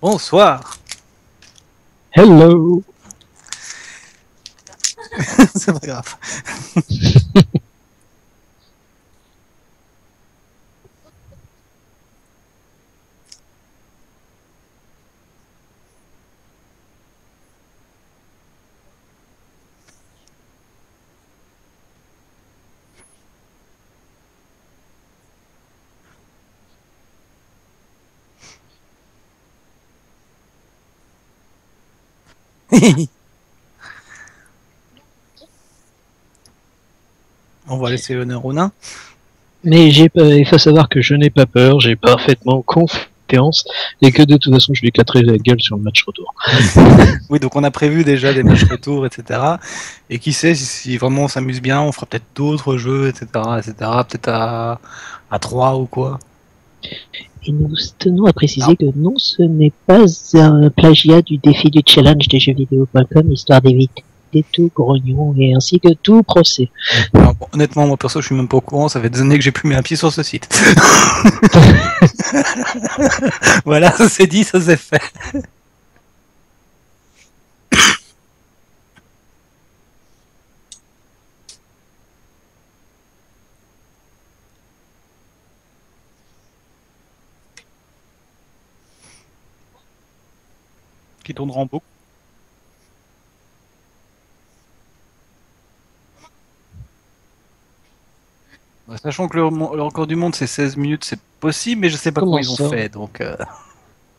Bonsoir. Hello. C'est pas grave. On va laisser l'honneur au nain. Mais il faut savoir que je n'ai pas peur, j'ai parfaitement confiance et que de toute façon je lui éclaterai la gueule sur le match retour. Oui, donc on a prévu déjà des matchs retour, etc. Et qui sait, si vraiment on s'amuse bien, on fera peut-être d'autres jeux, etc. Peut-être à 3 ou quoi. Et nous tenons à préciser que non, ce n'est pas un plagiat du défi du challenge des jeuxvideo.com, histoire d'éviter tout grognon et ainsi que tout procès. Alors, bon, honnêtement, moi perso, je suis même pas au courant, ça fait des années que j'ai plus mis un pied sur ce site. Voilà, ça c'est dit, ça c'est fait. Qui tournera en boucle. Sachant que le record du monde c'est 16 minutes, c'est possible, mais je sais pas comment ils ont fait, donc...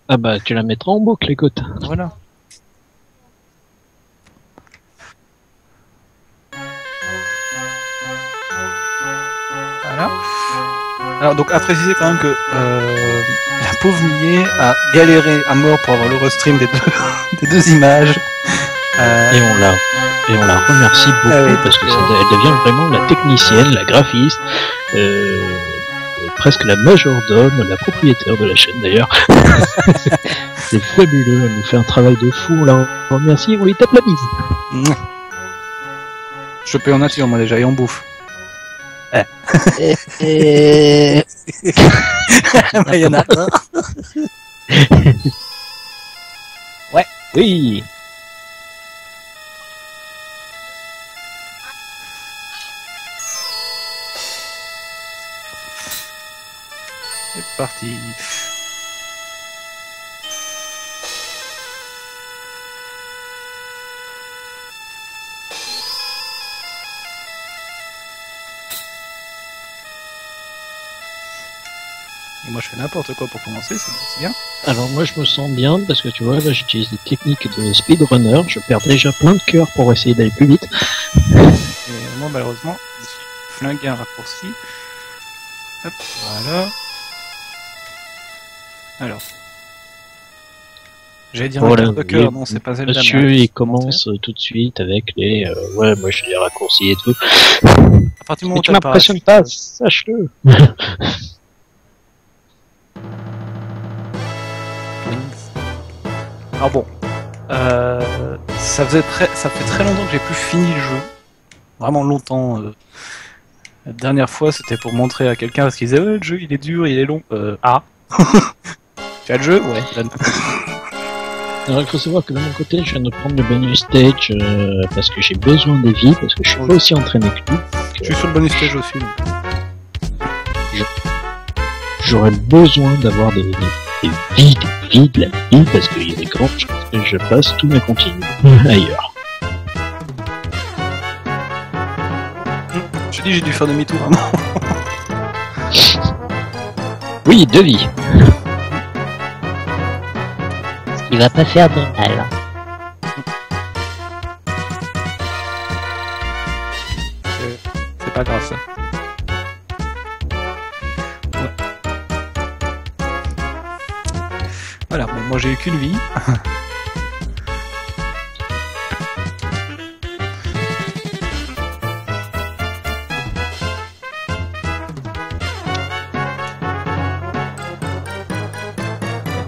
Ah bah tu la mettras en boucle, écoute. Voilà. Voilà. Alors donc à préciser quand même que la pauvre Millet a galéré à mort pour avoir le restream des deux images. Et on la remercie beaucoup parce que elle devient vraiment la technicienne, la graphiste, presque la majordome, la propriétaire de la chaîne d'ailleurs. C'est fabuleux, elle nous fait un travail de fou, on la remercie, on lui tape la bise. Je paye en nature moi déjà et en bouffe. Et... Il y en a un. Ouais. Oui. C'est parti. Et moi je fais n'importe quoi pour commencer, c'est bien. Alors moi je me sens bien parce que tu vois là j'utilise des techniques de speedrunner, je perds déjà plein de cœur pour essayer d'aller plus vite. Et moi malheureusement j'ai flingué un raccourci. Hop, voilà. Alors. J'allais dire voilà, un carte de cœur, non c'est pas Zelda. Monsieur il commence tout de suite avec les ouais moi j'ai les raccourcis et tout. À partir du moment où tu m'impressionnes pas, sache-le. Ah bon, ça fait très longtemps que j'ai plus fini le jeu, vraiment longtemps. La dernière fois c'était pour montrer à quelqu'un parce qu'il disait le jeu il est dur, il est long. Ah, tu as le jeu? Ouais. Alors il faut savoir que de mon côté je viens de prendre le bonus stage parce que j'ai besoin des vies, parce que je suis pas aussi entraîné que lui. Je suis sur le bonus stage aussi. Donc. J'aurais besoin d'avoir des vies, de la vie, parce qu'il y a des grandes chances que je passe tous mes continues ailleurs. Je dis j'ai dû faire demi-tour vraiment. Oui, 2 vies. Ce qui va pas faire de mal. C'est pas grave ça. Voilà, bon, moi j'ai eu qu'une vie.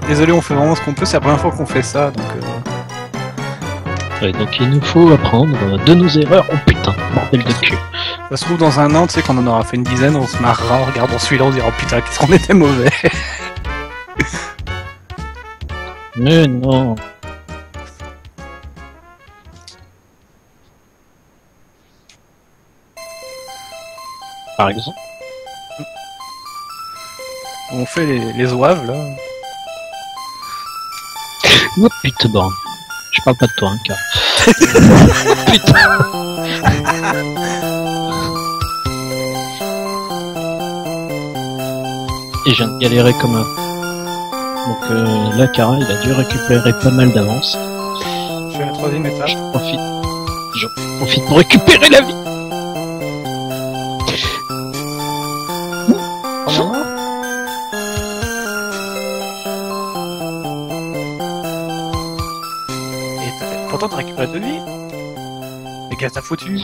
Désolé, on fait vraiment ce qu'on peut, c'est la première fois qu'on fait ça, donc... Ouais, donc il nous faut apprendre de nos erreurs. Oh putain, bordel de cul. Ça se trouve dans un an, tu sais, quand on en aura fait une dizaine, on se marrera en regardant celui-là, on se dira oh putain, qu'est-ce qu'on était mauvais. Mais non. Par exemple. On fait les zouaves, là. Oh putain, bon. Je parle pas de toi, hein, car. Putain. Et je viens de galérer comme un... Donc là, Kara, il a dû récupérer pas mal d'avance. Je fais la 3e étape. J'en profite pour récupérer la vie. Pourtant t'as récupéré 2 vies. Mais qu'est-ce que t'as foutu?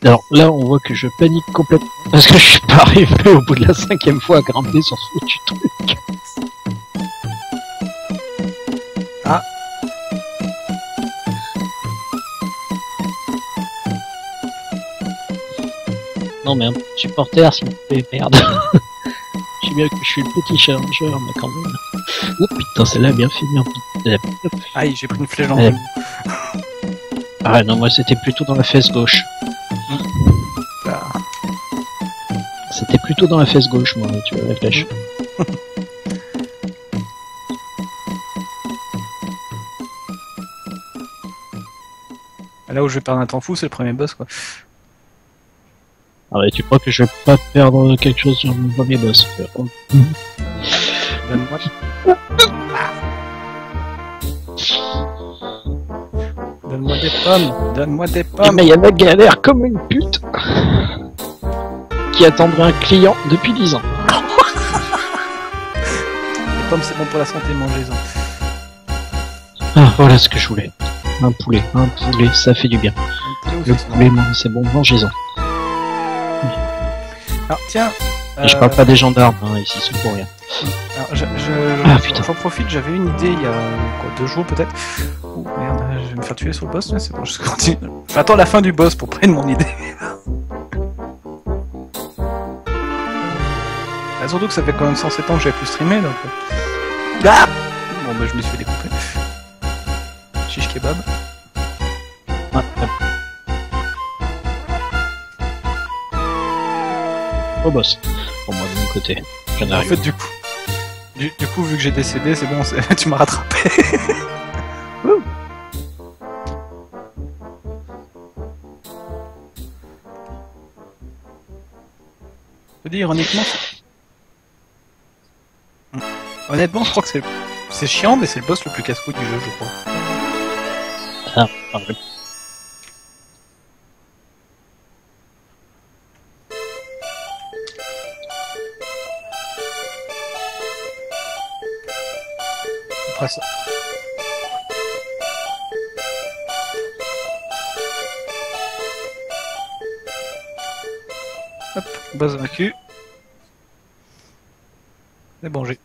Alors là, on voit que je panique complètement parce que je suis pas arrivé au bout de la 5e fois à grimper sur ce foutu truc. Ah. Non mais un supporter, s'il vous plaît, merde. Je sais bien que je suis le petit challenger, mais quand même. Oh putain, celle-là a bien fini en plus. Aïe, j'ai pris une flèche dans Ouais. le genou. Ah non, moi c'était plutôt dans la fesse gauche. Bah, C'était plutôt dans la fesse gauche, moi, tu vois, la flèche. là où je vais perdre un temps fou, c'est le premier boss, quoi. Ah ouais, tu crois que je vais pas perdre quelque chose sur mon premier boss? Donne-moi. Donne-moi des pommes. Donne-moi des Ah pommes. mais il y en a galère comme une pute qui attendrait un client depuis 10 ans. Les pommes, c'est bon pour la santé, mangez-en. Ah, voilà ce que je voulais. Un poulet, ça fait du bien. Le poulet, c'est bon, mangez-en. Alors, tiens. Et je parle pas des gendarmes, hein, ici, c'est pour rien. Alors, Ah, putain. j'en profite, j'avais une idée il y a 2 jours peut-être. Oh merde, je vais me faire tuer sur le boss, mais c'est bon, je continue. J'attends la fin du boss pour prendre mon idée. Ah, surtout que ça fait quand même 107 ans que j'avais plus streamé, donc... Ah bon, bah je me suis fait découper. Chiche kebab. Ah, au boss. Pour moi, de mon côté. J'en En arrive. fait, du coup, vu que j'ai décédé, c'est bon, tu m'as rattrapé. Ouh. Je veux dire, honnêtement, je crois que c'est chiant, mais c'est le boss le plus casse-couille du jeu, je crois. Ah, oui. Après ça. Hop, boss vaincu. C'est bon, j'ai...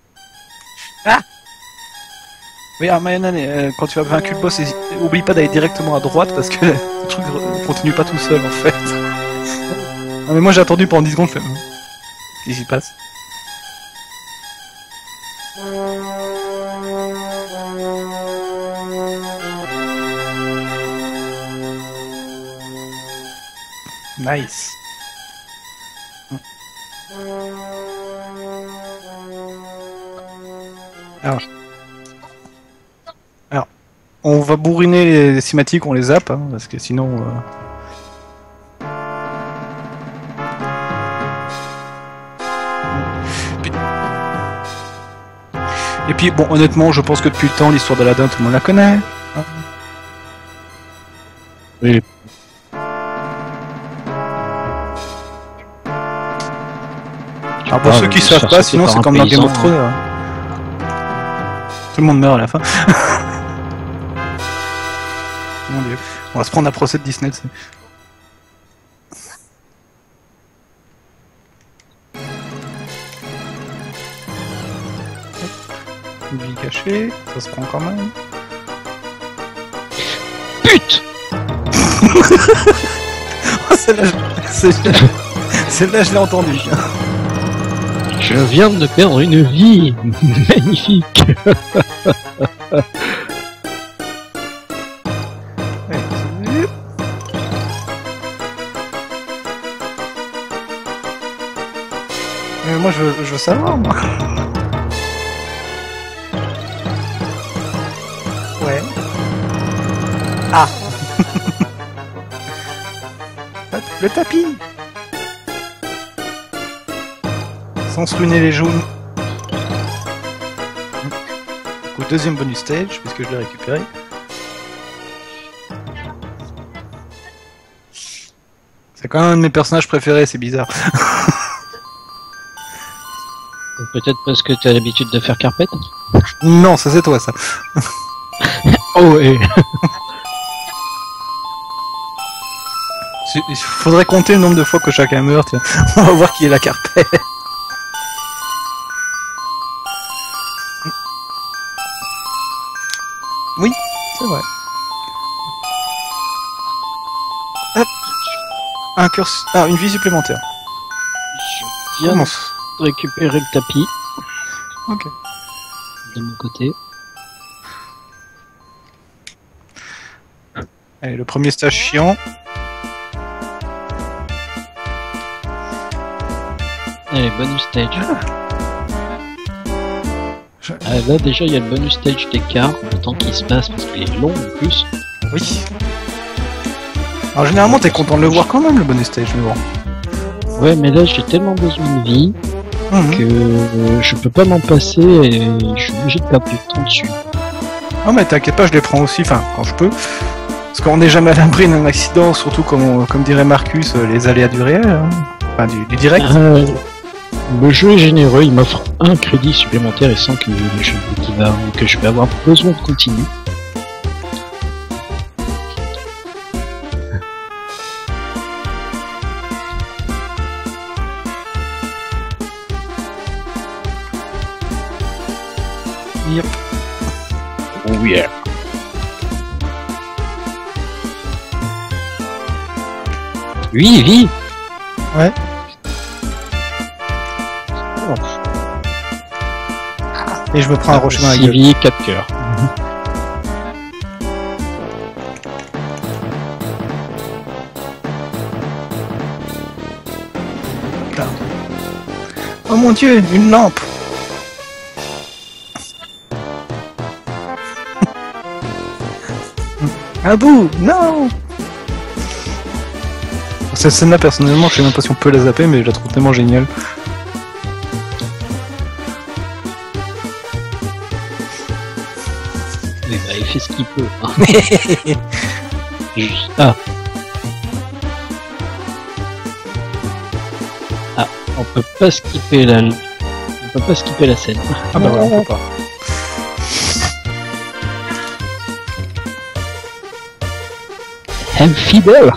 Ah oui, alors Mayonnaise, quand tu as vaincu le boss, oublie pas d'aller directement à droite parce que le truc continue pas tout seul en fait. Non mais moi j'ai attendu pendant 10 secondes, je fais... Qu'est-ce qui se passe? Nice. Alors, on va bourriner les cinématiques, on les zappe, hein, parce que sinon... Et puis, bon, honnêtement, je pense que depuis le temps, l'histoire d'Aladin, tout le monde la connaît. Hein. Oui. Alors pour ceux qui savent pas, sinon c'est comme dans Game of Thrones. Hein. Tout le monde meurt à la fin. Mon dieu. On va se prendre un procès de Disney, tu sais. Une vie cachée, ça se prend quand même. Pute. Oh, celle-là, je l'ai entendu. Je viens de perdre une vie. Magnifique. Mais moi je veux savoir moi. Ouais. Ah. Le tapis. Sans se ruiner les jaunes. Du coup, deuxième bonus stage puisque je l'ai récupéré. C'est quand même un de mes personnages préférés, c'est bizarre. Peut-être parce que tu as l'habitude de faire carpette. Non, ça c'est toi ça. Oh et... Il faudrait compter le nombre de fois que chacun meurt, tiens. On va voir qui est la carpette. Oui, c'est vrai. Hop. Un cursus... Ah, une vie supplémentaire. Je viens Commence. de récupérer le tapis Ok. de mon côté. Allez, le premier stage chiant. Allez, bonus stage. Là déjà il y a le bonus stage d'écart, le temps qui se passe parce qu'il est long en plus. Oui. Alors généralement t'es content de le voir quand même le bonus stage, mais bon. Ouais mais là j'ai tellement besoin de vie que je peux pas m'en passer et je suis obligé de perdre du temps dessus. Non mais t'inquiète pas, je les prends aussi, enfin quand je peux. Parce qu'on n'est jamais à l'abri d'un accident, surtout comme dirait Marcus, les aléas du réel, hein. Enfin du direct. Le jeu est généreux, il m'offre un crédit supplémentaire et sans que je vais avoir besoin de continuer. Yep. Oh yeah. Oui, vie. Ouais. Et je me prends un rocher dans la 6 gueule. vies, 4 cœurs. Putain. Oh mon dieu, une lampe. Un bout, non. Cette scène-là, personnellement, je sais même pas si on peut la zapper, mais je la trouve tellement géniale. Mais bah, il fait ce qu'il peut. Hein. Ah. Ah, on peut pas skipper la scène. Ah bah voilà, on peut pas. Infidèle.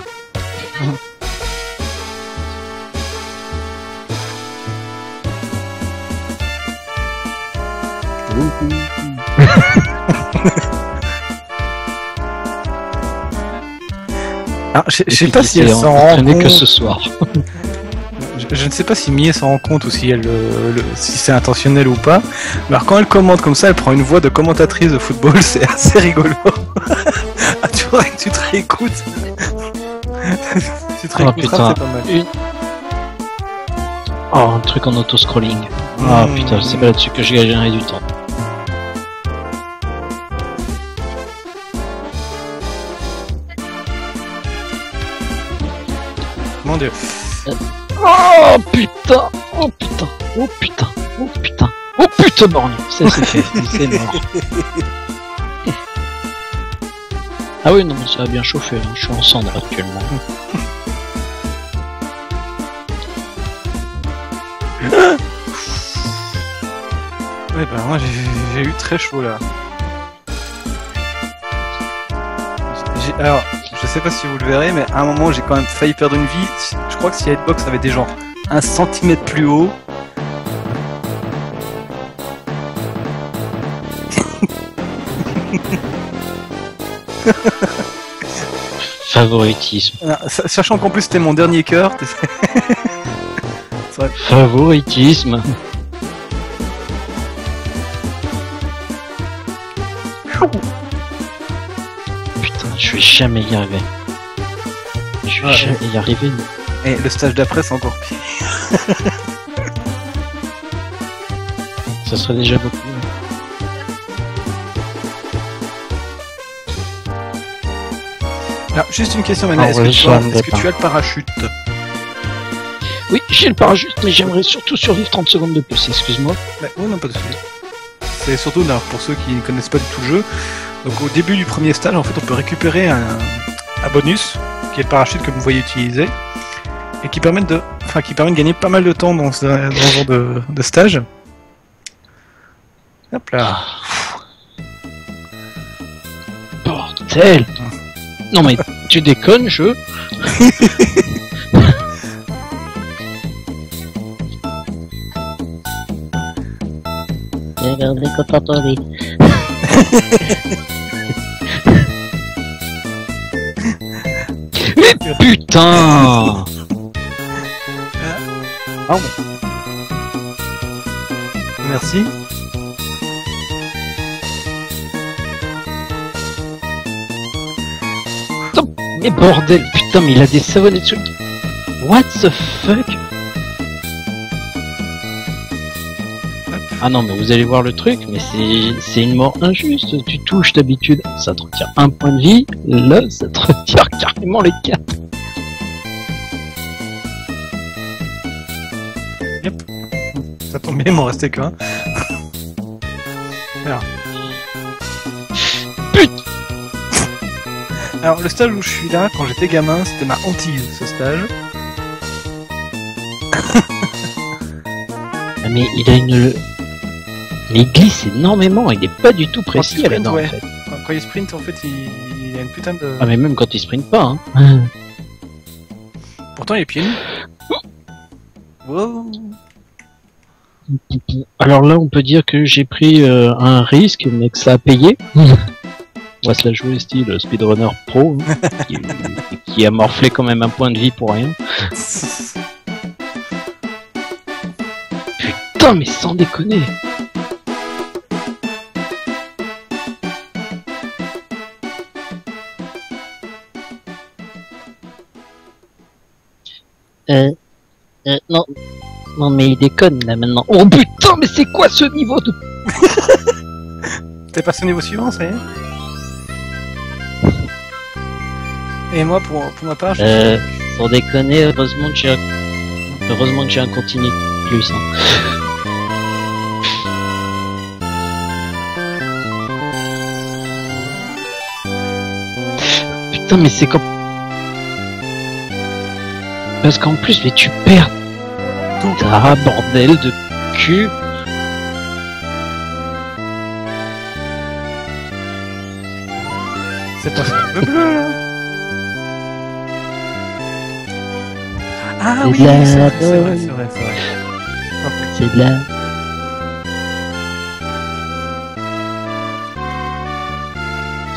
Alors, je sais pas si elle s'en rend compte. Que ce soir. Je ne sais pas si Mie s'en rend compte ou si si c'est intentionnel ou pas. Mais alors quand elle commente comme ça, elle prend une voix de commentatrice de football, c'est assez rigolo. Ah, tu vois que tu te réécoutes. Tu te réécouteras, c'est pas mal. Oh, un truc en auto-scrolling. Ah putain, c'est pas là-dessus que j'ai gagné du temps. Mon dieu. Oh putain. Oh putain. Oh putain. Oh putain. Oh putain borgne. Ça c'est fait. C'est mort. Ah oui non mais ça a bien chauffé, hein. Je suis en cendre actuellement. Ouais bah moi j'ai eu très chaud là. Alors, je sais pas si vous le verrez, mais à un moment j'ai quand même failli perdre une vie. Je crois que si la hitbox avait des gens 1 centimètre plus haut. Favoritisme. Sachant qu'en plus c'était mon dernier cœur. Favoritisme. Putain, je vais jamais y arriver. Je vais Ouais. jamais y arriver. Et le stage d'après, c'est encore pire. Ça serait déjà beaucoup. Alors, juste une question maintenant. Ah Est-ce ouais, que, je tu as, m'en est-ce que vais tu as le parachute? Oui, j'ai le parachute, mais j'aimerais surtout survivre 30 secondes de plus, excuse-moi. Bah, oh non, pas de souci. C'est surtout là, pour ceux qui ne connaissent pas du tout le jeu. Donc au début du premier stage, en fait, on peut récupérer un bonus, qui est le parachute que vous voyez utiliser, et qui permet de gagner pas mal de temps dans ce genre de stage. Hop là. Bordel. Non mais tu déconnes, je... Regardez quand on rit. Putain. Ah bon. Merci. Mais bordel, putain, mais il a des savonnets dessus. What the fuck? Ah non, mais vous allez voir le truc, mais c'est une mort injuste. Tu touches d'habitude, ça te retire un point de vie. Là, ça te retire carrément les 4. Ça tombe bien, il m'en restait qu'un. Alors. Putain. Alors, le stage où je suis là, quand j'étais gamin, c'était ma hantise, ce stage. Ah, mais il a une... Mais il glisse énormément, il est pas du tout précis Quand il là-dedans, sprint, en fait. Quand il sprint, en fait, il a une putain de... Ah mais même quand il sprint pas, hein. Pourtant, il est pieds nus. Wow. Alors là, on peut dire que j'ai pris un risque, mais que ça a payé. On va se la jouer style speedrunner pro, hein, qui a morflé quand même un point de vie pour rien. Putain, mais sans déconner. Non. Non, mais il déconne, là, maintenant. Oh putain, mais c'est quoi ce niveau de... T'es passé au niveau suivant, ça y est. Et moi, pour ma part, Sans déconner, heureusement que j'ai un continu plus, hein. Putain, mais c'est comme... Parce qu'en plus, mais tu perds tout. Ah, bordel de cul. c'est pas le bleu, là. Ah C'est oui, de la c'est vrai, bonne. c'est vrai. C'est de la...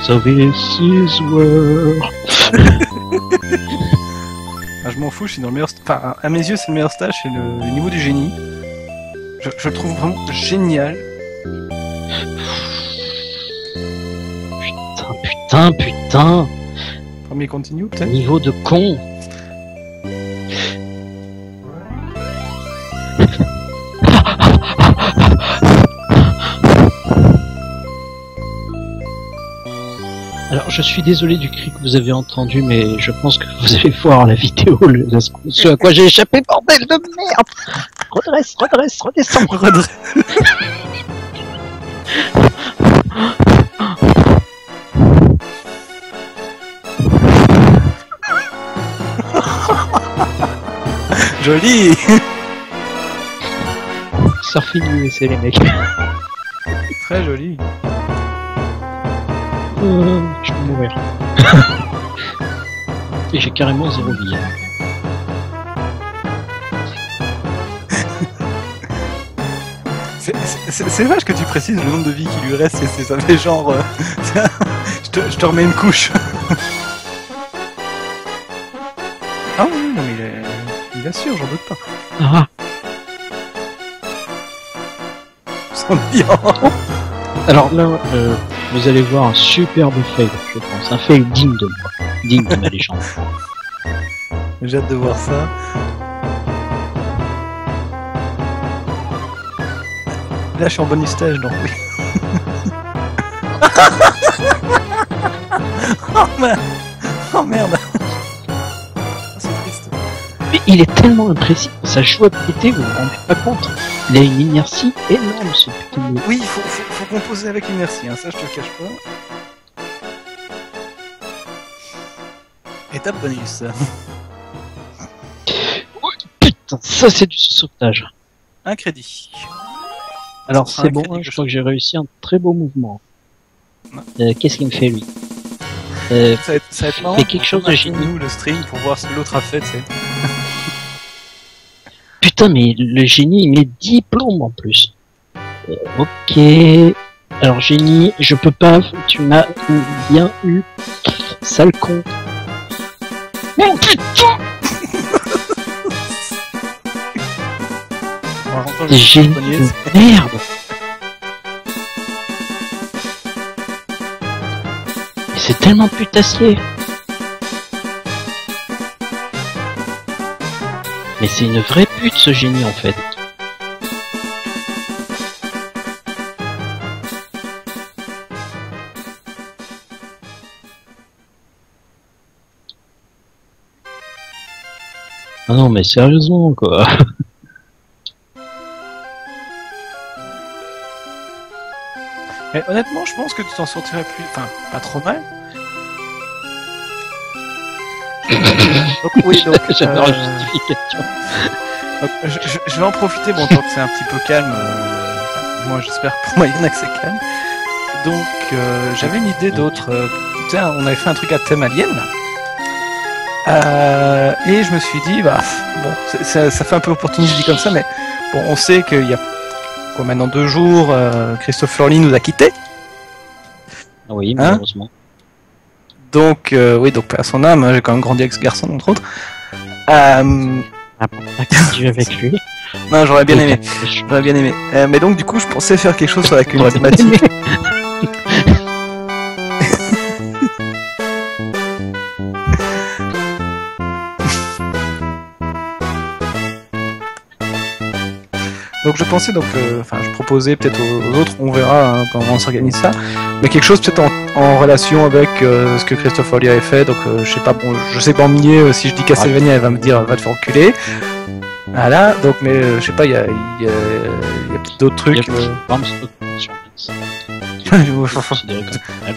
So this is world. Ah, je m'en fous, je suis dans le meilleur... Enfin, à mes yeux, c'est le meilleur stage, c'est le niveau du génie. Je le trouve vraiment génial. Putain. Premier continue, peut-être. Niveau de con. Alors, je suis désolé du cri que vous avez entendu, mais je pense que vous allez voir la vidéo, ce à quoi j'ai échappé, bordel de merde. Redresse, redescends. Joli. Surfing USA, les mecs. Très joli. Je vais mourir. Et j'ai carrément 0 vie. C'est vache que tu précises le nombre de vies qui lui reste, ça fait genre... je te remets une couche. Ah oui, non mais il assure, j'en doute pas. Ah. Sans dire. Alors là, vous allez voir un superbe fail, je pense. Un fail digne de moi. Digne de ma légende. J'ai hâte de voir ça. Là, je suis en bonus stage, donc oui. Oh merde. C'est triste. Mais il est tellement imprécis, sa jouabilité, vous vous rendez pas compte. Il a une inertie énorme, ce putain de... Oui, faut composer avec l'inertie, hein, ça je te le cache pas. Étape bonus. Putain, ça c'est du sauvetage. Un crédit. Alors Ça, c'est un bon, crédit hein, que je crois que j'ai réussi un très beau mouvement. Qu'est-ce qu'il me fait lui Ça va être marrant. fait quelque chose de génial. Nous le stream pour voir ce que l'autre a fait, tu sais. Putain, mais le génie il met 10 plombes en plus. Ok. Alors génie, je peux pas, tu m'as bien eu. Sale con. Oh putain, On va rentrer c'est génie de merde. Mais c'est tellement putassier. Mais c'est une vraie pute ce génie en fait. Ah non mais sérieusement quoi. Mais honnêtement, je pense que tu t'en sortirais plus. Enfin, pas trop mal. Donc, oui, donc. J'adore la justification. Donc, je vais en profiter, bon, tant que c'est un petit peu calme. Enfin, moi, j'espère que pour moi, il y en a que c'est calme. Donc, j'avais une idée d'autre. Tiens, on avait fait un truc à thème alien, là. Et je me suis dit, bah, bon, ça fait un peu opportuniste dit comme ça, mais bon, on sait qu'il y a quoi maintenant 2 jours, Christopher Lee nous a quittés. Oui, malheureusement. Donc, oui, donc à son âme, hein, j'ai quand même grandi avec ce garçon, entre autres. Ah, pour pas continuer avec lui. Non, j'aurais bien aimé. J'aurais bien aimé. Mais donc, du coup, je pensais faire quelque chose avec une J'aurais bien thématique. Donc je pensais enfin je proposais peut-être aux autres, on verra hein, comment on s'organise ça, mais quelque chose peut-être en relation avec ce que Christophe Lee avait fait. Donc je sais pas, bon, je sais pas en minier, si je dis Castlevania, elle va me dire va te faire enculer. Voilà, donc mais je sais pas, il y a peut-être d'autres trucs.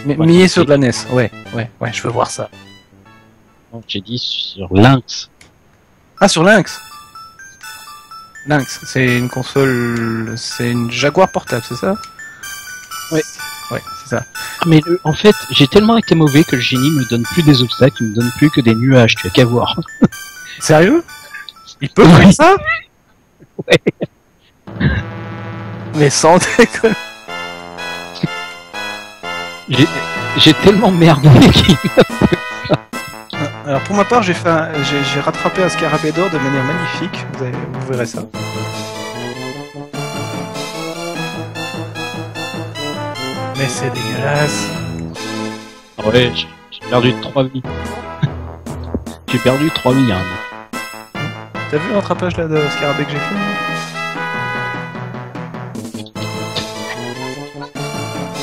Minier sur de la NES, ouais, je veux voir ça. Donc j'ai dit sur Lynx. Ah, sur Lynx. Lynx, c'est une console, c'est une Jaguar portable, c'est ça? Ouais. Ouais, c'est ça. Mais en fait, j'ai tellement été mauvais que le génie me donne plus des obstacles, il me donne plus que des nuages, tu as qu'à voir. Sérieux? Il peut faire ça? Ouais. Mais sans déconner. J'ai tellement merdé qu'il Alors pour ma part, j'ai rattrapé un scarabée d'or de manière magnifique. Vous verrez ça. Mais c'est dégueulasse. Ouais, j'ai perdu 3 vies. J'ai perdu 3 vies, hein. T'as vu le rattrapage là de scarabée que j'ai fait?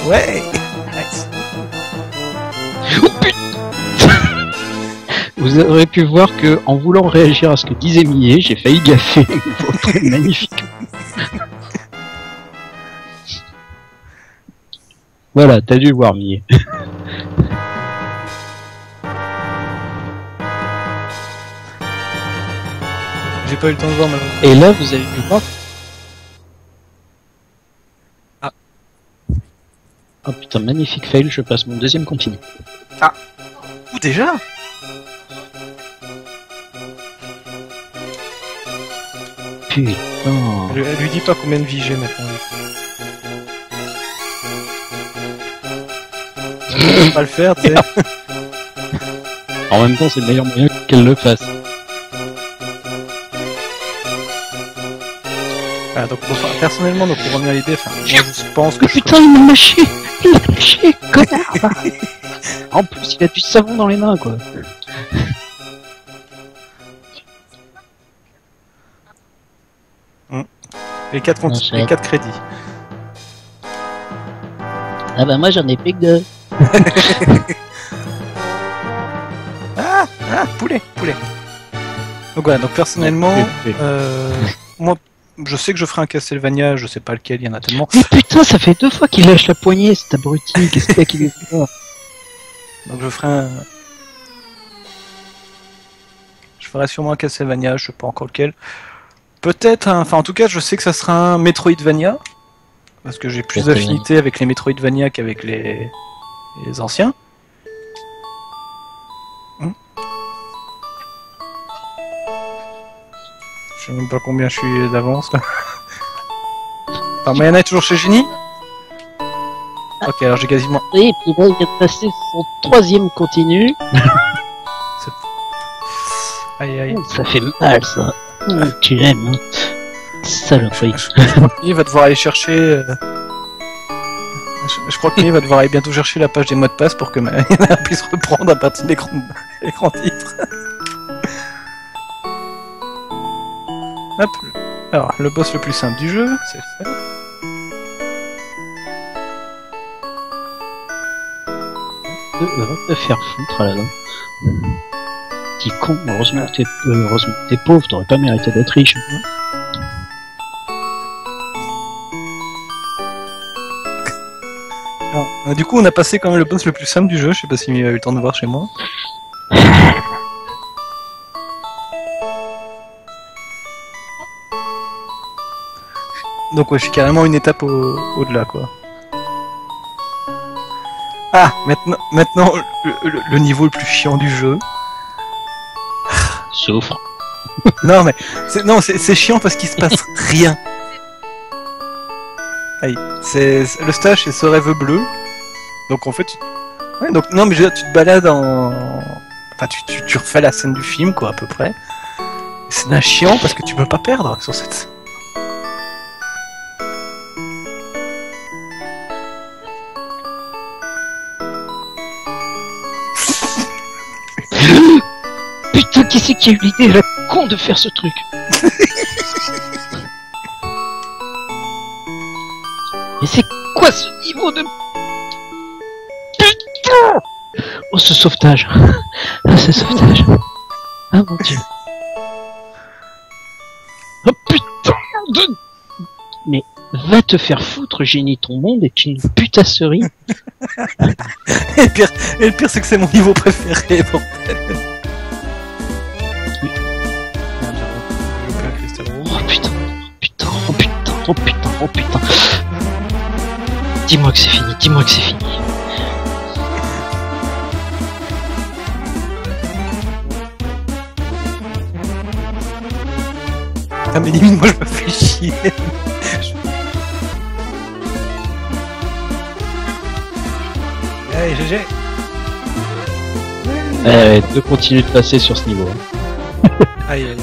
Ouais. Nice. Oh putain. Vous aurez pu voir que, en voulant réagir à ce que disait Millet, j'ai failli gaffer votre magnifique. Voilà, t'as dû voir Millet. J'ai pas eu le temps de voir malheureusement. Et là, vous avez pu voir. Ah. Oh putain, magnifique fail, je passe mon deuxième continu. Ah. Ouh, déjà? Putain. Lui dis pas combien de vie j'ai maintenant. Je peux pas le faire, tu sais. En même temps, c'est le meilleur moyen qu'elle le fasse. Ah, donc, enfin, personnellement, donc, pour revenir à l'idée, enfin, moi, je pense que Oh putain, il m'a lâché. Il m'a lâché, connard. En plus, il a du savon dans les mains, quoi. les 4 Non, je vais- les 4 crédits. Ah bah moi, j'en ai plus que 2. Ah, poulet. Donc voilà, donc personnellement, moi, je sais que je ferai un Castlevania, je sais pas lequel, il y en a tellement. Mais putain, ça fait 2 fois qu'il lâche la poignée, cet abruti. Qu'est-ce qu'il y a qu'il est fort. Donc je ferai sûrement un Castlevania, je sais pas encore lequel. Peut-être, enfin en tout cas, je sais que ça sera un Metroidvania, parce que j'ai plus d'affinité avec les Metroidvania qu'avec les anciens. Je sais même pas combien je suis d'avance là. Enfin, Mayana est toujours chez Genie. Ok, alors j'ai quasiment. Oui, et puis là, il vient de passer son 3e continu. Aïe. Ça fait mal, ça. Tu l'aimes, hein. Saloperie. Il va devoir aller chercher. Je crois qu'il va devoir aller bientôt chercher la page des mots de passe pour que Mayana puisse reprendre à partir de l'écran titre. Hop. Alors, le boss le plus simple du jeu, c'est fait. Va te faire foutre là-dedans. Petit con, heureusement que t'es pauvre, t'aurais pas mérité d'être riche. Alors, du coup, on a passé quand même le boss le plus simple du jeu, je sais pas si il a eu le temps de voir chez moi. Donc ouais, je suis carrément une étape au-delà, quoi. Ah, maintenant le niveau le plus chiant du jeu. Souffre. Non mais c'est chiant parce qu'il se passe rien. Aïe, c'est le stage, c'est ce rêve bleu. Donc en fait, ouais, donc non mais je veux dire, tu te balades enfin tu refais la scène du film quoi à peu près. C'est un chiant parce que tu peux pas perdre sur cette. Putain, qui c'est qui a eu l'idée la con de faire ce truc? Mais c'est quoi ce niveau de... Putain! Oh, ce sauvetage. Ah, ce sauvetage. Ah, mon dieu. Oh, putain de... Mais va te faire foutre, Génie, ton monde est une putasserie. Et le pire c'est que c'est mon niveau préféré, bordel. Oh putain, oh putain, oh putain, oh putain. Dis-moi que c'est fini, dis-moi que c'est fini. Ah mais limite moi je me fais chier. Allez GG. De continuer de passer sur ce niveau. Aïe aïe aïe.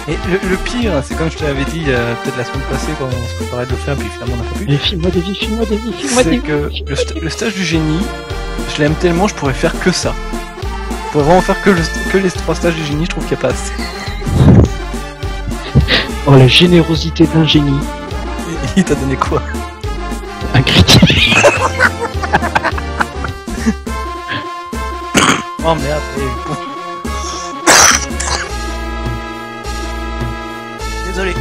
Et le pire, c'est comme je te l'avais dit peut-être la semaine passée quand on se préparait de le faire, puis finalement on n'a pas pu. Mais filme-moi des vies, filme-moi des vies, filme-moi des C'est vies. que le stage du génie, je l'aime tellement, je pourrais faire que ça. Je pourrais vraiment faire que les 3 stages du génie, je trouve qu'il n'y a pas assez. Oh, la générosité d'un génie. Il t'a donné quoi? Un critique. Oh merde, bon. Désolé.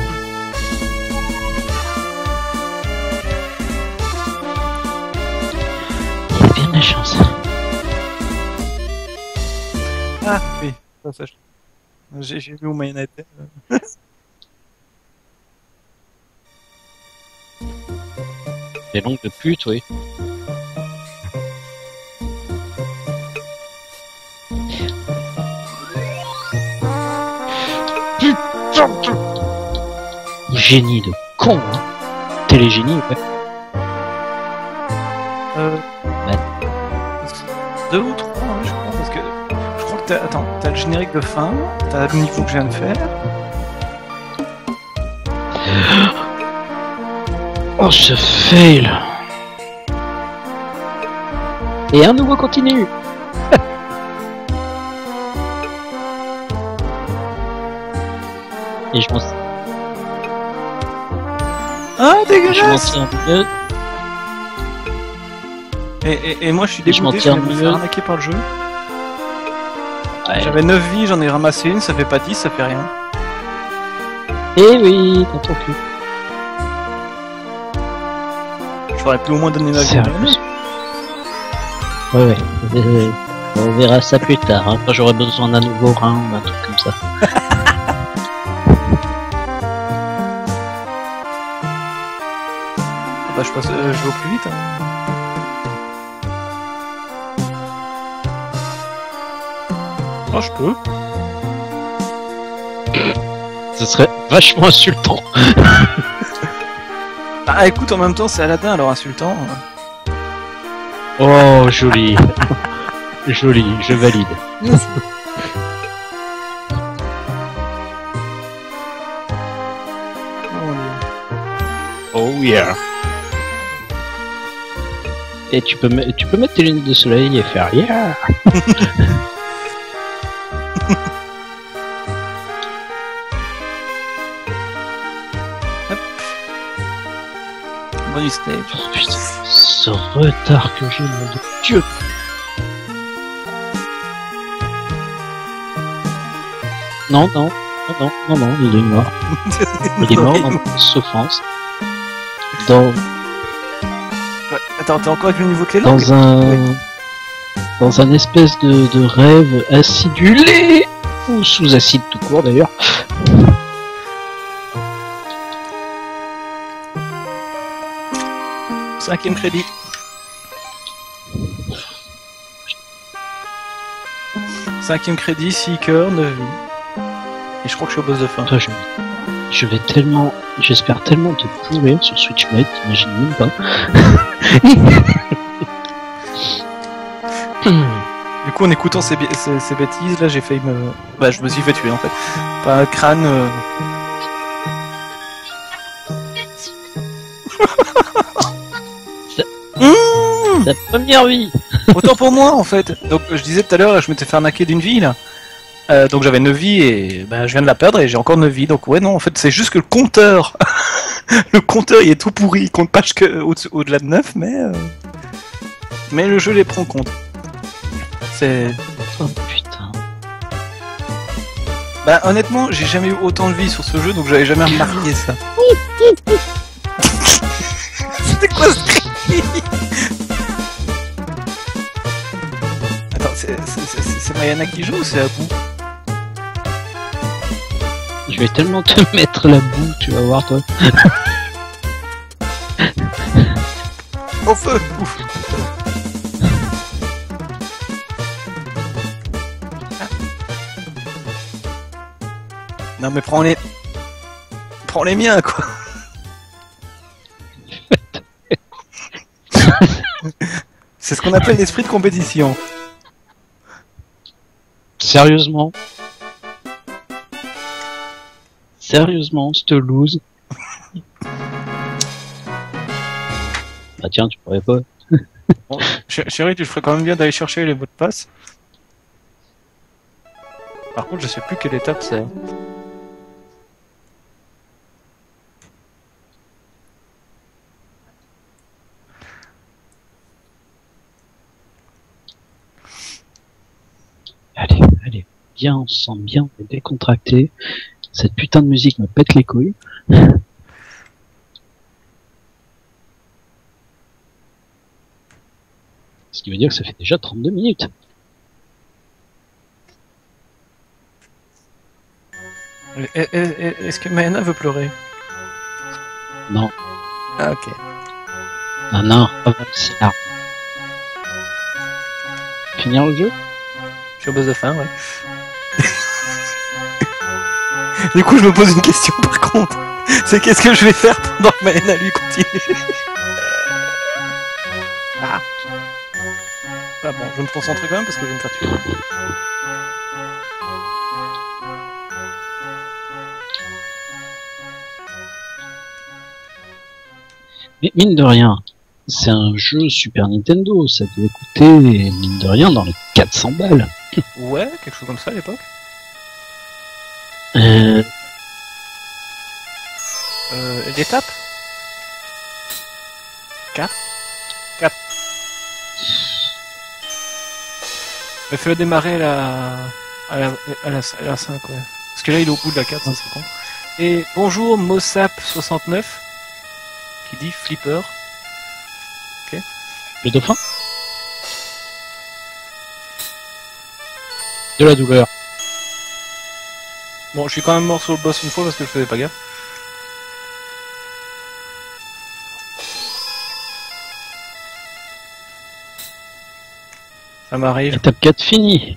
Il a bien de la chance. Ah oui, ça j'ai vu où Mayana était. Des longues de pute, oui. Génie de con, hein. Télégénie, ouais. 2 ou 3, je crois, parce que je crois que t'as le générique de fin, t'as le niveau que je viens de faire. Oh, je fail. Et un nouveau continue. Et je m'en Ah, je m'en dégueulasse! tire mieux. Et moi, je suis Je m'en dégoûté, je tire viens de me mieux. faire arnaquer par le jeu. Ouais. J'avais 9 vies, j'en ai ramassé une, ça fait pas 10, ça fait rien. Eh oui, dans ton cul. J'aurais pu au moins donner ma vie. Sérieux. Ouais, ouais. On verra ça plus tard, hein, quand j'aurai besoin d'un nouveau rein ou un truc comme ça. Bah, je vais au plus vite. Hein. Oh, je peux. Ce serait vachement insultant. Ah, écoute, en même temps, c'est Aladdin, alors insultant. Oh, joli. Joli, je valide. Oh yeah. Et tu peux mettre tes lunettes de soleil et faire yeah. Bonus stage. Putain, ce retard que j'ai, mon Dieu. Non, non, non, non, non, non, il est mort. Il est mort dans souffrance. Ouais, attends, t'es encore avec le niveau de les langues? Dans un espèce de rêve acidulé, ou sous acide tout court d'ailleurs. Cinquième crédit. Cinquième crédit, 6 cœurs, 9 vies. Et je crois que je suis au boss de fin. Toi, je vais tellement, j'espère tellement te pourrir sur Switchmate, t'imagines même pas. Du coup, en écoutant ces bêtises, là, j'ai failli me... Bah, je me suis fait tuer, en fait. Par un crâne... La première vie. Autant pour moi, en fait. Donc, je disais tout à l'heure, je m'étais fait arnaquer d'une vie, là. Donc, j'avais 9 vies et bah, je viens de la perdre et j'ai encore 9 vies. Donc, ouais, non, en fait, c'est juste que le compteur... le compteur, il est tout pourri. Il compte pas au-delà de 9, mais le jeu les prend en compte. C'est... Oh putain. Bah, honnêtement, j'ai jamais eu autant de vie sur ce jeu, donc j'avais jamais remarqué ça. C'était quoi ce cri? Attends, c'est Mayana qui joue ou c'est Abou? Je vais tellement te mettre la boue, tu vas voir toi. Au feu! Ouf. Non mais prends les miens quoi. C'est ce qu'on appelle l'esprit de compétition. Sérieusement. Sérieusement, cette lose. Bah tiens, tu pourrais pas. Bon, chérie, tu ferais quand même bien d'aller chercher les mots de passe. Par contre, je sais plus quelle étape c'est. Allez, allez, bien, on se sent bien, on est décontracté. Cette putain de musique me pète les couilles. Ce qui veut dire que ça fait déjà 32 minutes. Est-ce que Mayana veut pleurer? Non, Ah ok. non, non, c'est là. Finir le jeu? Je suis au boss de fin, ouais. Du coup, je me pose une question par contre. C'est qu'est-ce que je vais faire pendant que Mayana lui continue? Ah. Ah bon, je vais me concentrer quand même parce que je vais me faire tuer. Mais mine de rien, c'est un jeu Super Nintendo, ça devait coûter, mine de rien, dans les 400 balles. Ouais, quelque chose comme ça à l'époque. L'étape 4. Mais fais-le démarrer à la 5, ouais. Parce que là, il est au bout de la 4, ça c'est con. Et bonjour, Mossap69, qui dit Flipper. Le dauphin de la douleur. Bon, je suis quand même mort sur le boss une fois parce que je faisais pas gaffe. Ça m'arrive. Étape 4 finie.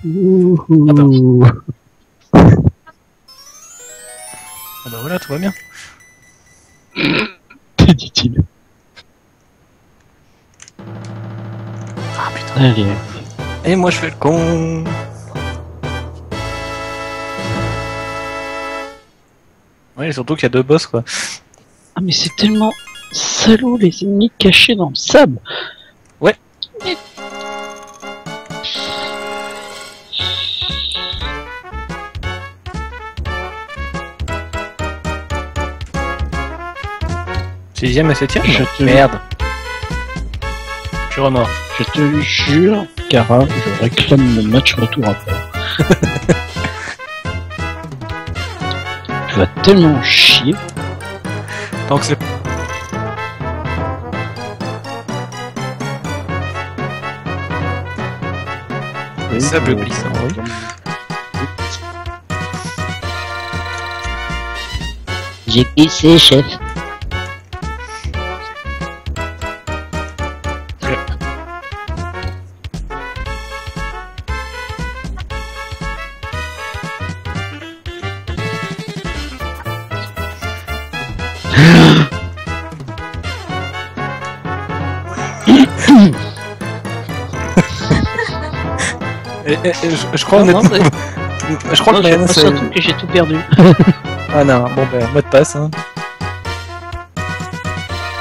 Ah bah voilà, tout va bien. Dit-il. Ah putain. Allez. Et moi je fais le con. Ouais, surtout qu'il y a 2 boss quoi. Ah mais c'est tellement salaud les ennemis cachés dans le sable. Ouais. Sixième et 7ème. Merde. Je suis remords. Je te jure, Kara, je réclame le match retour après. Tu vas tellement chier. Tant que c'est... Sable glissant, oui. J'ai glissé, chef. Je crois honnêtement... Je crois que je Marianne, pense c'est... surtout que j'ai tout perdu. Ah non, bon ben, mot de passe, hein.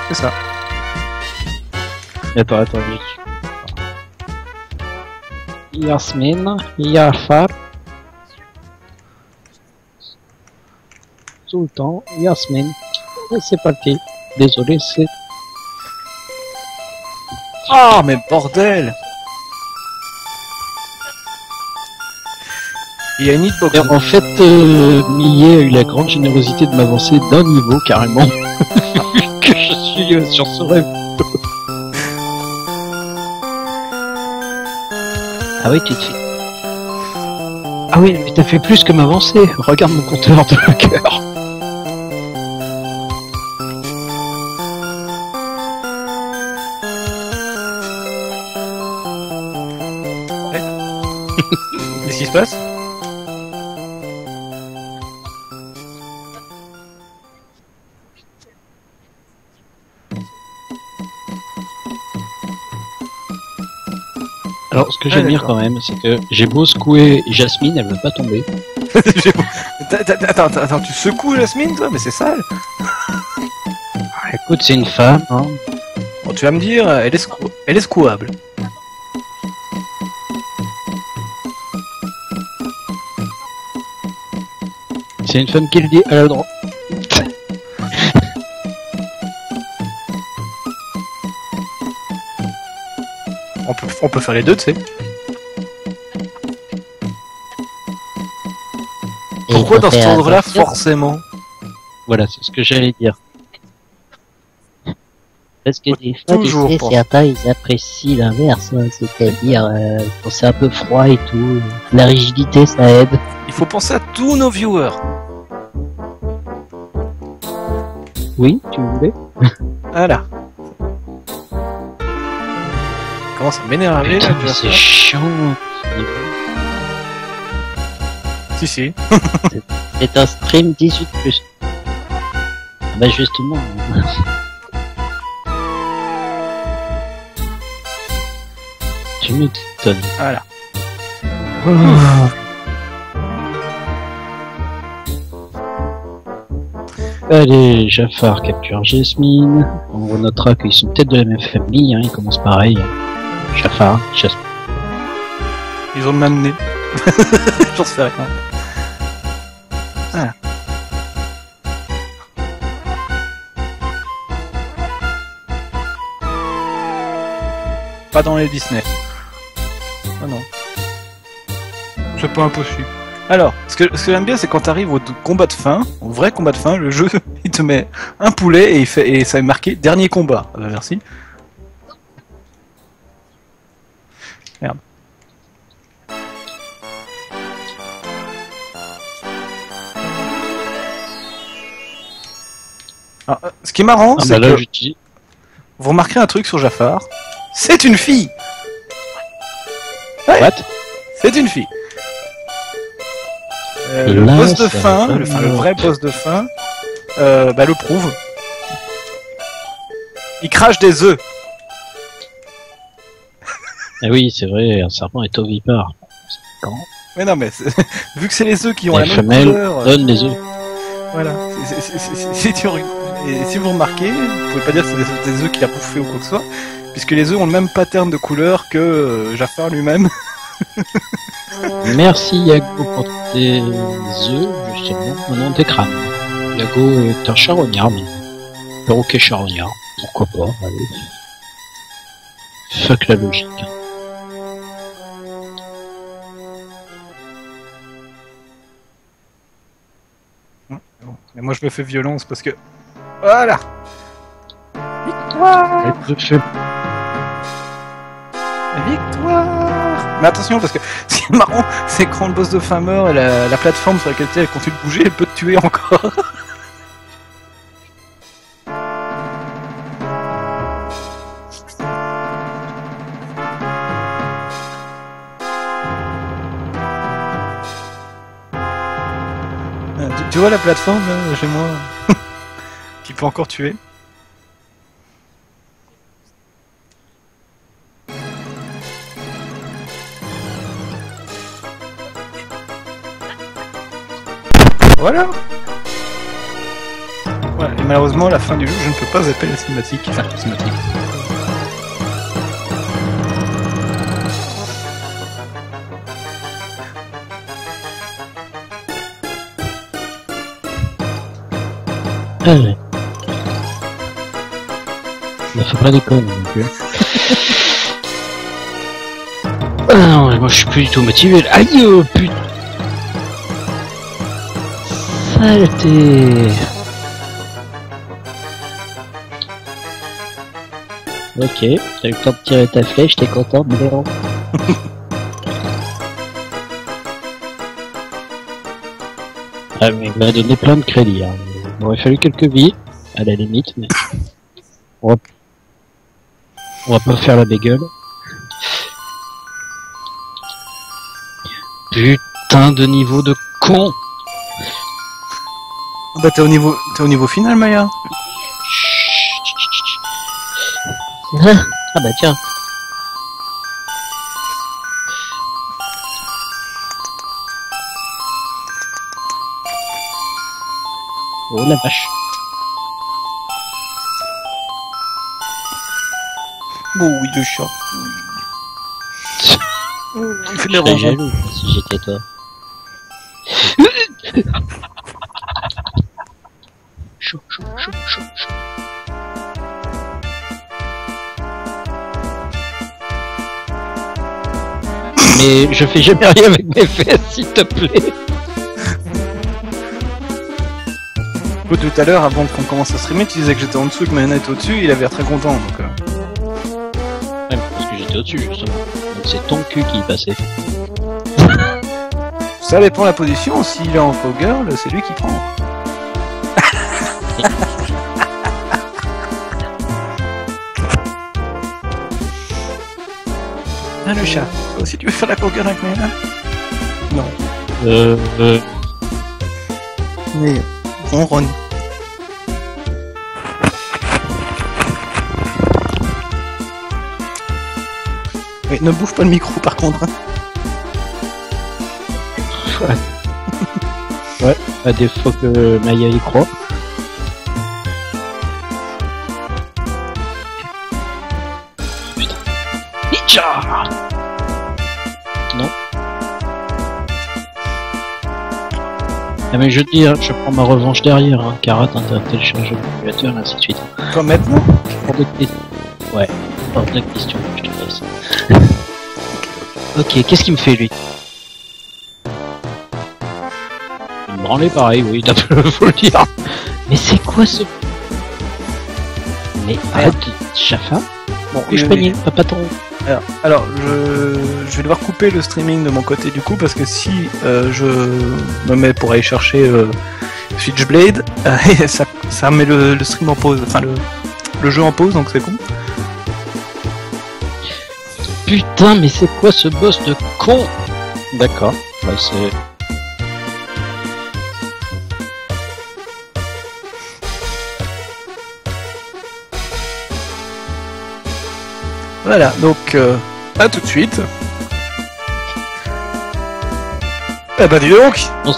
C'est ça. Attends, Yasmine, Yafar. Sultan, Yasmine. Et c'est parti. Désolé, c'est... Ah, mais bordel! Il y a une hitbox. En fait, Millet a eu la grande générosité de m'avancer d'un niveau, carrément. Que je suis sur ce rêve. Ah oui, tu te fais. Ah oui, mais t'as fait plus que m'avancer. Regarde mon compteur de cœur. Qu'est-ce qui se passe? Alors, ce que j'aime bien quand même, c'est que j'ai beau secouer Jasmine, elle veut pas tomber. Attends, tu secoues Jasmine, toi? Mais c'est sale! Écoute, c'est une femme, hein. Bon, tu vas me dire, elle est secouable. C'est une femme qui le dit, elle a le droit. On peut faire les deux, tu sais. Pourquoi dans cet ordre-là, forcément? Voilà, c'est ce que j'allais dire. Parce que des fois, Toujours tu sais, pas. certains, ils apprécient l'inverse, hein, c'est-à-dire, quand c'est un peu froid et tout, la rigidité, ça aide. Il faut penser à tous nos viewers. Oui, tu voulais? Voilà. Commence à m'énerver, là, tu vois C'est ça. chiant. Si. C'est un stream 18+. Ah bah justement. Tu m'étonnes. Voilà. Allez, Jafar capture Jasmine. On notera qu'ils sont peut-être de la même famille, hein, ils commencent pareil. Jafar, Jasmine. Ils ont le même nez. J'en sais rien. Ah. Pas dans les Disney. Ah non. C'est pas impossible. Alors, ce que j'aime bien, c'est quand t'arrives au combat de fin, au vrai combat de fin, le jeu, il te met un poulet et ça est marqué dernier combat. Ah bah merci. Merde. Alors, ce qui est marrant, c'est là, que vous remarquerez un truc sur Jafar. C'est une fille. Ouais, What? c'est une fille. Le Là, boss de ça fin, va. le vrai boss de fin, le prouve. Il crache des œufs. Ah oui, c'est vrai, un serpent est ovipare. Mais non, mais vu que c'est les œufs qui ont Les la même femelles couleur, donnent les œufs. voilà. Si vous remarquez, vous pouvez pas dire que c'est des œufs qu'il a bouffé ou quoi que ce soit, puisque les œufs ont le même pattern de couleur que Jafar lui-même. Merci Yago pour tes œufs, justement, au nom des crânes. Yago est un charognard, mais perroquet charognard. Pourquoi pas, allez. Fuck la logique. Mais moi je me fais violence parce que... Voilà. Victoire. Victoire. Mais attention parce que ce qui est marrant, c'est quand le boss de fin meurt et la plateforme sur laquelle elle continue de bouger, elle peut te tuer encore. Tu vois la plateforme là, chez moi qui peut encore tuer. Voilà. Ouais, et malheureusement à la fin du jeu je ne peux pas zapper la cinématique. Enfin la cinématique. Allez. Ne fais pas déconner non plus. Ah non, moi je suis plus du tout motivé. Aïe, oh, putain. Saleté. Ok, t'as eu le temps de tirer ta flèche, t'es content, Méléron. Ah mais il m'a donné plein de crédits. Hein. Il aurait fallu quelques vies, à la limite, mais... On va pas faire la bégueule. Putain de niveau de con. Bah t'es au niveau final Maya. Ah bah tiens. Oh la vache. Oh oui le chat. Il fait des Je serais ronds. jaloux si j'étais toi. Chaud, chaud, chaud, chaud, chaud. Mais je fais jamais rien avec mes fesses, s'il te plaît. Tout à l'heure, avant qu'on commence à streamer, tu disais que j'étais en dessous, que Mayana était au-dessus, il avait l'air très content. Donc, Ouais, parce que j'étais au-dessus, justement. Donc c'est ton cul qui y passait. ça dépend de la position, s'il est en cowgirl, c'est lui qui prend. Ah le chat, si tu veux faire la cowgirl avec Mayana. Non. Mais ronronne. Oui, ne bouffe pas le micro par contre. Hein. Ouais, à défaut que Maya y croit. Tcha. Non. Ah mais je dis, hein, je prends ma revanche derrière, hein. Karat, hein, t'as téléchargé l'émulateur, ainsi de suite. Comme maintenant. Hors de question. Ouais, hors de question, je te laisse. Ok, qu'est-ce qu'il me fait lui? Il me branlait pareil, oui, faut le dire. Mais c'est quoi ce... Mais arrête, Chafa. Bon, Puis-je panier, pas ton... Alors, je vais devoir couper le streaming de mon côté du coup, parce que si je me mets pour aller chercher Switchblade, ça met le stream en pause, enfin le jeu en pause, donc c'est con. Putain, mais c'est quoi ce boss de con? D'accord, bah c'est... Voilà, donc à tout de suite. Eh bah dis donc. Non,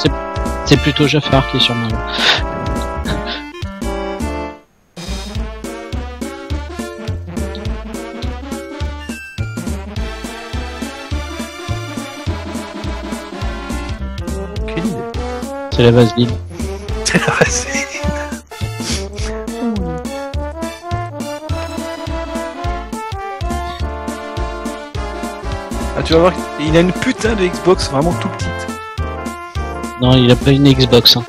c'est plutôt Jafar qui est sur moi. Quelle idée. C'est la vaseline. C'est la vaseline. Ah, tu vas voir, il a une putain de Xbox vraiment tout petite. Non, il a pas une Xbox. Hein.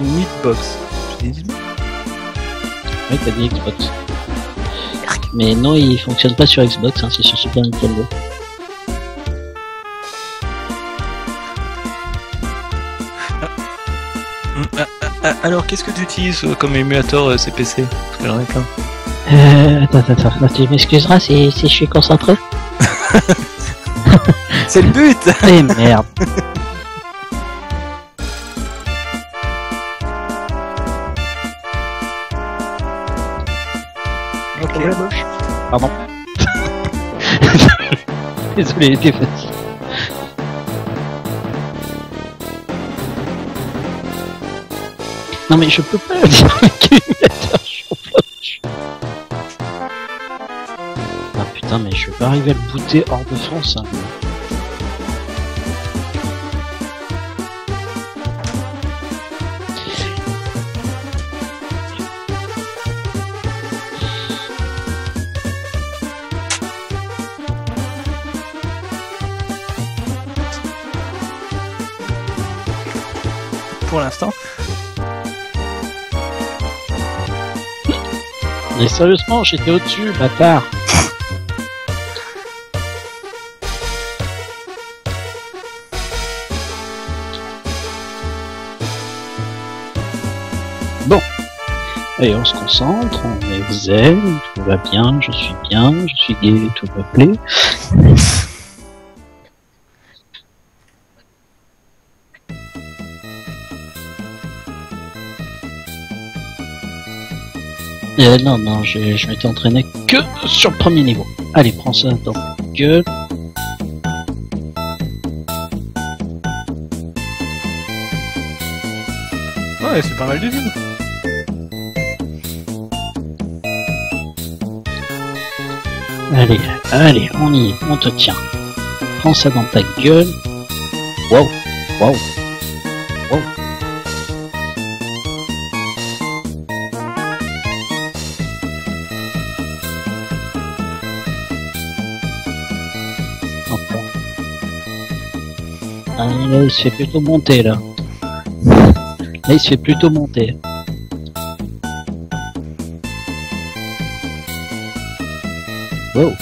Une Hitbox. Je t'ai dit. Ouais, t'as dit Xbox. Mais non, il fonctionne pas sur Xbox, hein, c'est sur Super Nintendo. Alors, qu'est-ce que tu utilises comme émulateur CPC? Parce que j'en ai plein. Attends, tu m'excuseras si je suis concentré. C'est le but. Eh merde. Ok. Pardon. Désolé, t'es fatigué. Non mais je peux pas dire avec l'émulateur, Ah putain, mais je vais pas arriver à le booter hors de France. Hein. Pour l'instant. Mais sérieusement, j'étais au-dessus, bâtard. Bon. Allez, on se concentre, on est zen, tout va bien, je suis gay, tout me plaît. Non, je m'étais entraîné que sur le premier niveau. Allez, prends ça dans ta gueule. Ouais, c'est pas mal du tout. Allez, on y est, on te tient. Prends ça dans ta gueule. Wow. Ah, là, il se fait plutôt monter, là. Là, il se fait plutôt monter. Wow.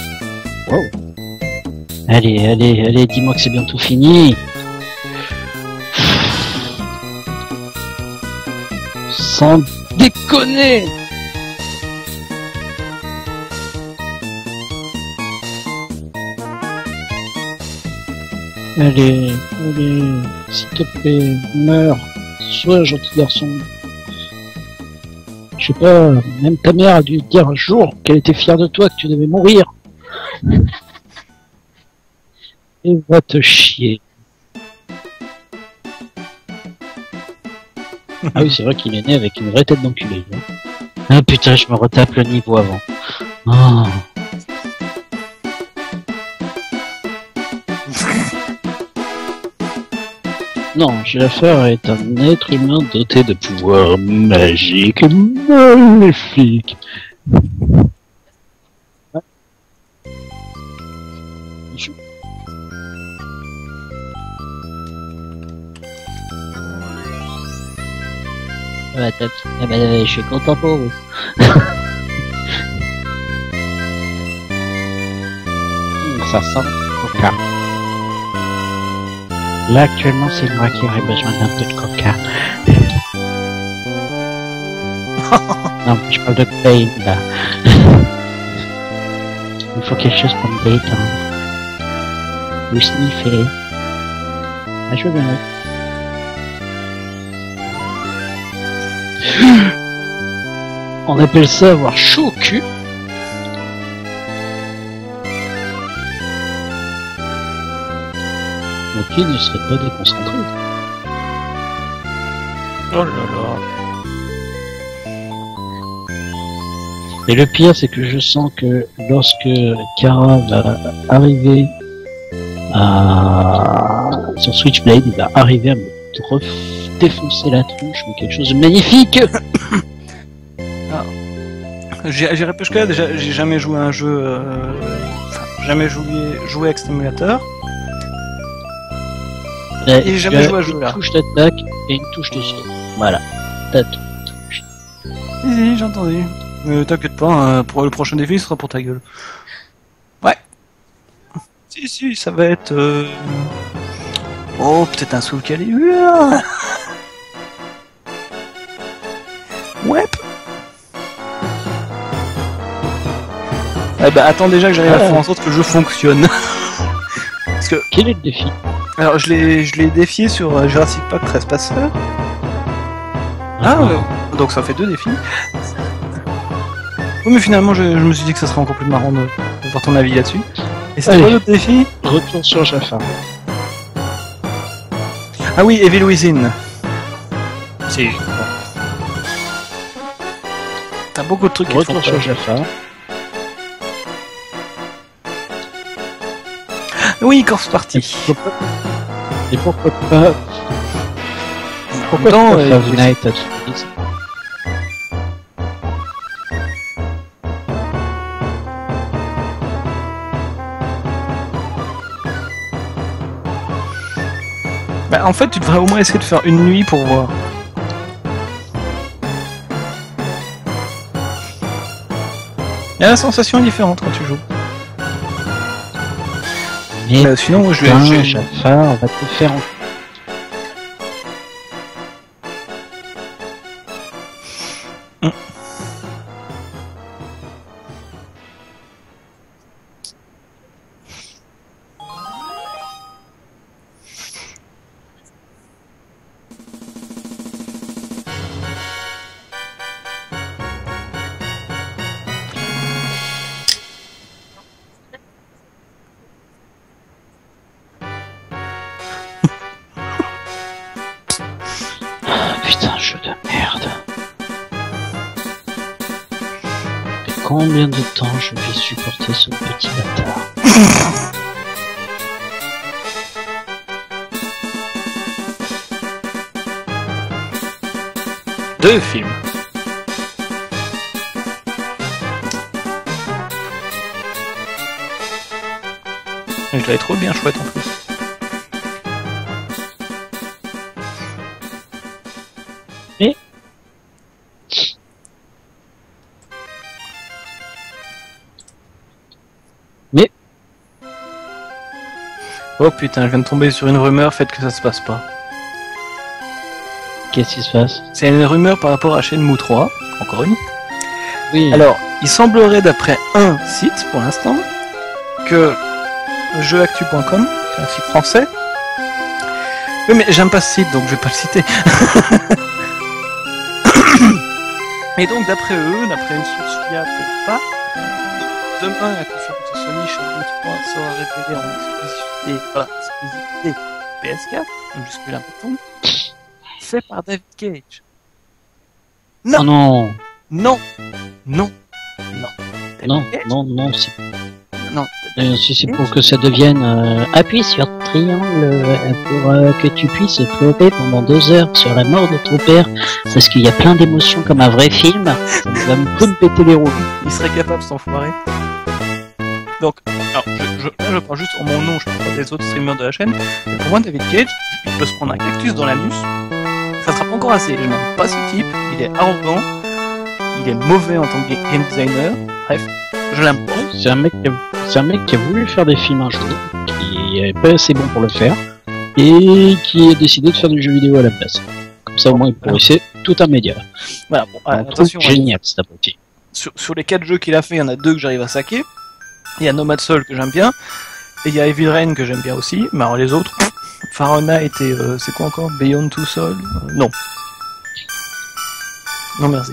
Allez, dis-moi que c'est bientôt fini. Sans déconner. Allez, s'il te plaît, meurs. Sois un gentil garçon. Je sais pas, même ta mère a dû dire un jour qu'elle était fière de toi, que tu devais mourir. Et va te chier. Ah oui, c'est vrai qu'il est né avec une vraie tête d'enculé. Hein. Ah putain, je me retape le niveau avant. Oh. Non, Jafar est un être humain doté de pouvoirs magiques maléfiques. Je suis content pour vous. Ça sent coca. Là, actuellement, c'est moi qui aurais besoin d'un peu de coca. Non, je parle de pain, là. Il faut quelque chose pour me détendre. Ou sniffer. Ah, je veux bien. On appelle ça avoir chaud au cul. Mon pied ne serait pas déconcentré. Oh là là. Et le pire, c'est que je sens que lorsque Kara va arriver à son Switchblade, il va arriver à me défoncer la tronche, mais quelque chose de magnifique. J'irai plus que là, déjà, j'ai jamais joué à un jeu... jamais joué avec cet émulateur. Et jamais joué à ce jeu-là. Une touche d'attaque et une touche de saut. Voilà. T'as tout. Si, j'ai entendu. Mais t'inquiète pas, pour le prochain défi, ce sera pour ta gueule. Ouais. Si, ça va être... Oh, peut-être un Soul Calibur. Ouais. Eh bah attends déjà que j'arrive à faire en sorte que le jeu fonctionne. Parce que... Quel est le défi? Alors je l'ai défié sur Jurassic Park Trespasser. Donc ça fait 2 défis. Oui mais finalement je me suis dit que ça serait encore plus marrant de voir ton avis là-dessus. Et c'est quoi l'autre défi? Retour sur Jafar. Ah oui, Evil Within. Si. T'as beaucoup de trucs qui Retour font sur peur. Jafar. Oui, Corpse Party. Et pourquoi pas... Pourquoi Non, pas Five Nights at Freddy's? Bah, en fait, tu devrais au moins essayer de faire une nuit pour voir. Et la sensation est différente quand tu joues. Mais Sinon, moi, Jafar va te faire en... Putain, jeu de merde. Mais combien de temps je vais supporter ce petit bâtard? Deux films. Je l'avais trop bien chouette en plus. Oh putain, je viens de tomber sur une rumeur, faites que ça se passe pas. Qu'est-ce qui se passe? C'est une rumeur par rapport à Shenmue 3, encore une. Oui. Alors, il semblerait d'après un site, pour l'instant, que jeuactu.com, c'est un site français. Oui mais j'aime pas ce site, donc je vais pas le citer. Et donc d'après eux, d'après une source fiable ou pas, demain la conférence de Sony Shenmue 3 sera révélée en exclusivité PS4, donc jusque-là mettons, fait par David Cage. Non, Oh non, non, non, non. David non, Cage non, non, c'est... Non. Si c'est pour que ça devienne... appuie sur triangle pour que tu puisses pleurer pendant 2 heures sur la mort de ton père, parce qu'il y a plein d'émotions comme un vrai film, ça va me peu me péter les roues. Il serait capable, cet enfoiré. Donc, alors, je prends juste en mon nom, je prends pas des autres streamers de la chaîne, mais pour moi, David Cage, il peut se prendre un cactus dans l'anus, ça sera pas encore assez, je n'aime pas ce type, il est arrogant, il est mauvais en tant que game designer, bref, je l'aime pas. C'est un mec qui a voulu faire des films un jour, qui est pas assez bon pour le faire, et qui a décidé de faire du jeu vidéo à la place. Comme ça, au moins, il pourrait essayer tout un média. Voilà, bon, Un attention, truc génial, cet abruti. sur les 4 jeux qu'il a fait, il y en a 2 que j'arrive à saquer. Il y a Nomad Soul que j'aime bien, et il y a Evil Rain que j'aime bien aussi, mais alors les autres, Fahrenheit et c'est quoi encore Beyond Two Souls non. Non merci.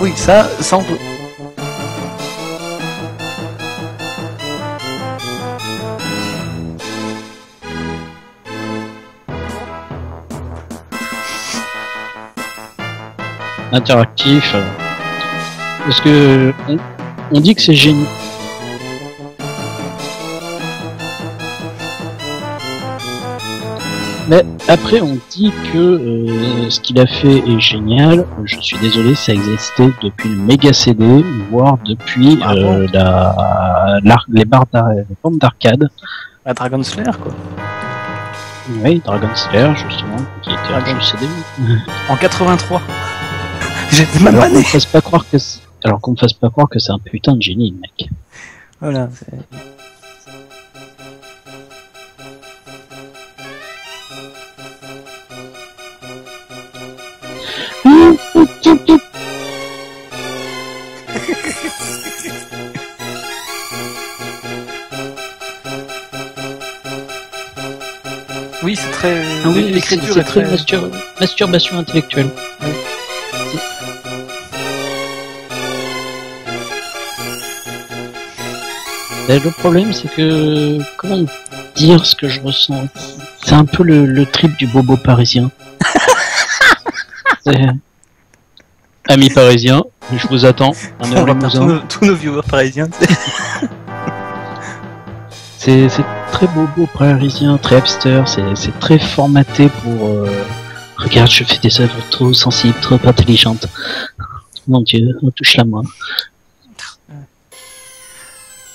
Oui, ça on peut. Interactif. Parce que on dit que c'est génial. Mais après, on dit que ce qu'il a fait est génial. Je suis désolé, ça existait depuis le Mega CD, voire depuis les bandes d'arcade. La Dragon Slayer quoi. Oui, Dragon Slayer justement, qui était un jeu CD. En 83. J'étais même Alors pas qu'on né. me fasse pas croire que c'est un putain de génie, le mec. Voilà. Oui, c'est très. Ah oui, l'écriture c'est est très. masturbation intellectuelle. Et le problème, c'est que comment dire ce que je ressens. C'est un peu le trip du bobo parisien. Amis parisiens, je vous attends. On est On au va perdre Limousin. tous nos viewers parisiens. Tu sais. C'est très bobo parisien, très hipster. C'est très formaté pour. Regarde, je fais des œuvres trop sensibles, trop intelligentes. Mon Dieu, on touche la main.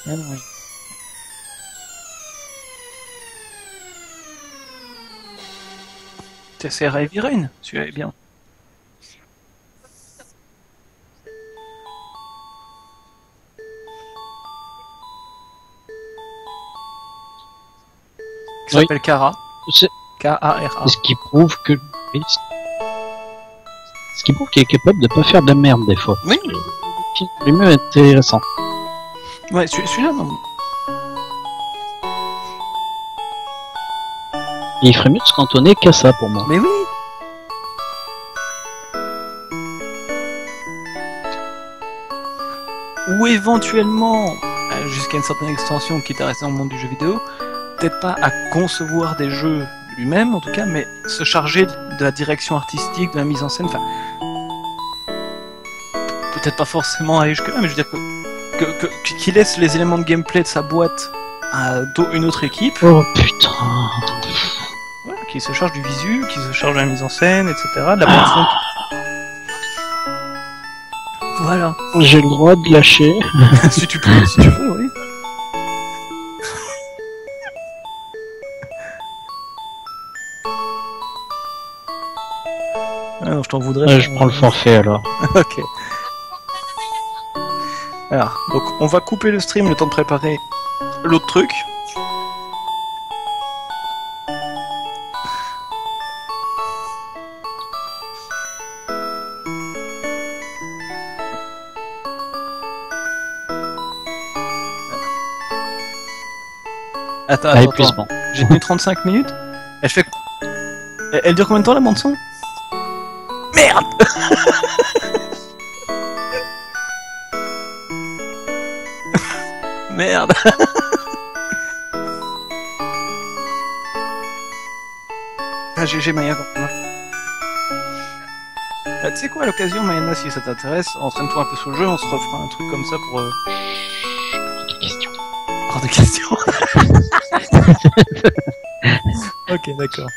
Ah, non, oui. TCR Heavy Rain, celui-là est bien. Qui Oui. s'appelle Kara. C'est K-A-R-A. ce qui prouve que. Ce qui prouve qu'il est capable de pas faire de la merde des fois. Oui. C'est même intéressant. Ouais, celui-là, non. Et il ferait mieux de se cantonner qu'à ça pour moi. Mais oui. Ou éventuellement, jusqu'à une certaine extension, quitte à rester dans le monde du jeu vidéo, peut-être pas à concevoir des jeux lui-même en tout cas, mais se charger de la direction artistique, de la mise en scène, enfin... Peut-être pas forcément aller jusque-là, mais je veux dire qu'il laisse les éléments de gameplay de sa boîte à une autre équipe. Oh putain. Voilà, qui se charge du visu, qui se charge de la mise en scène, etc. De la bande son. Voilà. J'ai le droit de lâcher. Si tu peux, si tu veux, oui. Ah non, je t'en voudrais. Ouais, je prends le forfait alors. Ok. Alors, donc on va couper le stream le temps de préparer l'autre truc. Attends, À épuisement. J'ai tenu 35 minutes. Elle fait. Elle dure combien de temps la bande son? Merde. merde. Ah, GG Maya, tu sais quoi, à l'occasion, Mayana, si ça t'intéresse, entraîne-toi un peu sur le jeu, on se refera un truc comme ça pour... Question. Hors de question. Ok, d'accord.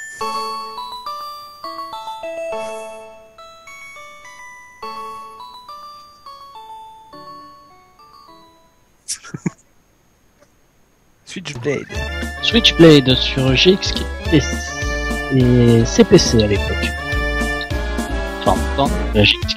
Switchblade. Switchblade sur GX et CPC à l'époque. Enfin, en même temps, la GX